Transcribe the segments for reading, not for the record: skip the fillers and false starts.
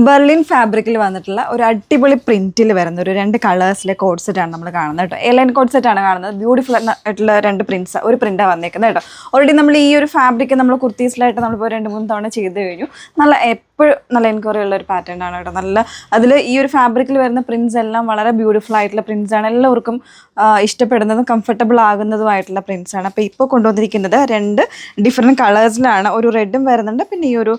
Berlin ഫാബ്രിക്കിൽ വന്നിട്ടുള്ള ഒരു അടിപൊളി പ്രിന്റിൽ വരുന്ന ഒരു 2 കളേഴ്സിലെ കോഡ് സെറ്റാണ് നമ്മൾ കാണുന്നത് കേട്ടോ. എലൈൻ കോഡ് സെറ്റാണ് കാണുന്നത്. ബ്യൂട്ടിഫുൾ ആയിട്ടുള്ള 2 ഒരു പ്രിന്റാണ് വന്നേക്കുന്നത് കേട്ടോ. ഓൾറെഡി നമ്മൾ ഈ ഒരു ഫാബ്രിക് നമ്മൾ കുർത്തീസിലായിട്ട് നമ്മളിപ്പോൾ 2-3 തവണ ചെയ്ത് കഴിഞ്ഞു. എപ്പോഴും നല്ല എൻക്വയറി ഉള്ള ഒരു പാറ്റേൺ ആണ് കേട്ടോ. അതിൽ ഈ ഒരു ഫാബ്രിക്കിൽ വരുന്ന പ്രിന്റ്സ് എല്ലാം വളരെ ബ്യൂട്ടിഫുൾ ആയിട്ടുള്ള പ്രിന്റ്സ് ആണ്. എല്ലാവർക്കും ഇഷ്ടപ്പെടുന്നതും കംഫർട്ടബിൾ ആകുന്നതുമായിട്ടുള്ള പ്രിന്റ്സ് ആണ്. അപ്പോൾ ഇപ്പോൾ കൊണ്ടുവന്നിരിക്കുന്നത് 2 ഡിഫറെൻറ്റ് കളേഴ്സിലാണ്. ഒരു റെഡും വരുന്നുണ്ട്, പിന്നെ ഈ ഒരു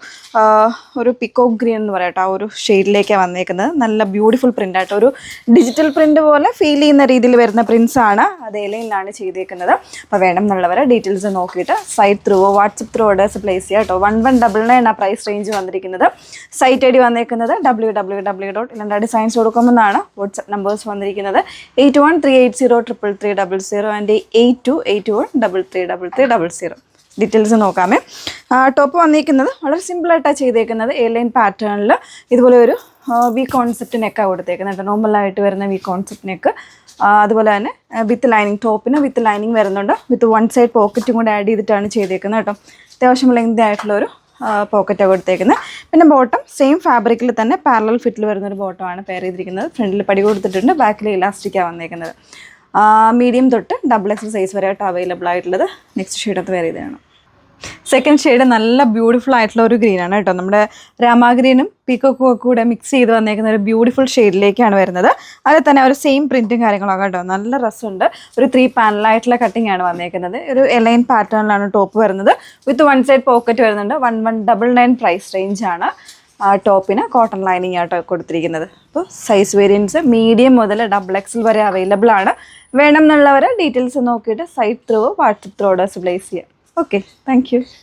പിക്കോക്ക് ഗ്രീൻ എന്ന് പറയാം. ആ ഒരു ഷെയ്ഡിലേക്കാണ് വന്നേക്കുന്നത്. നല്ല ബ്യൂട്ടിഫുൾ പ്രിൻ്റ് ആയിട്ട് ഒരു ഡിജിറ്റൽ പ്രിൻ്റ് പോലെ ഫീൽ ചെയ്യുന്ന രീതിയിൽ വരുന്ന പ്രിൻസ് ആണ്. അത് എലൈനിലാണ് ചെയ്തേക്കുന്നത്. അപ്പോൾ വേണം എന്നുള്ളവരെ ഡീറ്റെയിൽസ് നോക്കിയിട്ട് സൈറ്റ് ത്രൂവോ വാട്സപ്പ് ത്രൂ ഓർഡേഴ്സ് പ്ലേസ് ചെയ്യുക കേട്ടോ. 1199 ആ പ്രൈസ് റേഞ്ച് വന്നിരിക്കുന്നത്. സൈറ്റ് ഐ ഡി വന്നേക്കുന്നത് www.ilandadesigns.com എന്നാണ്. വാട്സപ്പ് നമ്പേഴ്സ് വന്നിരിക്കുന്നത് 8138033300 ആൻഡ് 8281333300. ഡീറ്റെയിൽസ് നോക്കാമേ. ടോപ്പ് വന്നിരിക്കുന്നത് വളരെ സിമ്പിളായിട്ടാണ് ചെയ്തേക്കുന്നത്. എലൈൻ പാറ്റേണിൽ ഇതുപോലെ ഒരു വി കോൺസെപ്റ്റ് നെക്കാണ് കൊടുത്തേക്കുന്നത്. നോർമലായിട്ട് വരുന്ന വി കോൺസെപ്റ്റ് നെക്ക്. അതുപോലെ തന്നെ വിത്ത് ലൈനിങ്, ടോപ്പിന് വിത്ത് ലൈനിങ് വരുന്നുണ്ട്. വിത്ത് 1 സൈഡ് പോക്കറ്റും കൂടെ ആഡ് ചെയ്തിട്ടാണ് ചെയ്തേക്കുന്നത് കേട്ടോ. അത്യാവശ്യം ലെങ്തി ആയിട്ടുള്ളൊരു പോക്കറ്റാണ് കൊടുത്തേക്കുന്നത്. പിന്നെ ബോട്ടം സെയിം ഫാബ്രിക്കിൽ തന്നെ പാരലൽ ഫിറ്റിൽ വരുന്നൊരു ബോട്ടമാണ് പെയർ ചെയ്തിരിക്കുന്നത്. ഫ്രണ്ടിൽ പടി കൊടുത്തിട്ടുണ്ട്, ബാക്കിൽ ഇലാസ്റ്റിക്കാണ് വന്നേക്കുന്നത്. മീഡിയം തൊട്ട് XXL സൈസ് വരെ ആയിട്ട് അവൈലബിൾ ആയിട്ടുള്ളത്. നെക്സ്റ്റ് ഷെയ്ഡത്ത് വെയർ ചെയ്തതാണ്. സെക്കൻഡ് ഷെയ്ഡ് നല്ല ബ്യൂട്ടിഫുൾ ആയിട്ടുള്ള ഒരു ഗ്രീനാണ് കേട്ടോ. നമ്മുടെ രാമാ ഗ്രീനും പീക്കോക്കും കൂടെ മിക്സ് ചെയ്ത് വന്നേക്കുന്ന ഒരു ബ്യൂട്ടിഫുൾ ഷെയ്ഡിലേക്കാണ് വരുന്നത്. അതിൽ തന്നെ ഒരു സെയിം പ്രിൻറ്റും കാര്യങ്ങളൊക്കെ കേട്ടോ. നല്ല രസമുണ്ട്. ഒരു 3 പാനലായിട്ടുള്ള കട്ടിംഗ് ആണ് വന്നേക്കുന്നത്. ഒരു എലൈൻ പാറ്റേണിലാണ് ടോപ്പ് വരുന്നത്. വിത്ത് 1 സൈഡ് പോക്കറ്റ് വരുന്നുണ്ട്. 1199 പ്രൈസ് റേഞ്ചാണ്. ടോപ്പിന് കോട്ടൺ ലൈനിങ് ആട്ടോ കൊടുത്തിരിക്കുന്നത്. അപ്പോൾ സൈസ് വേരിയൻസ് മീഡിയം മുതൽ XXL വരെ അവൈലബിൾ ആണ്. വേണം എന്നുള്ളവർ ഡീറ്റെയിൽസ് നോക്കിയിട്ട് site through WhatsApp through orders place ചെയ്യാം. Okay, thank you.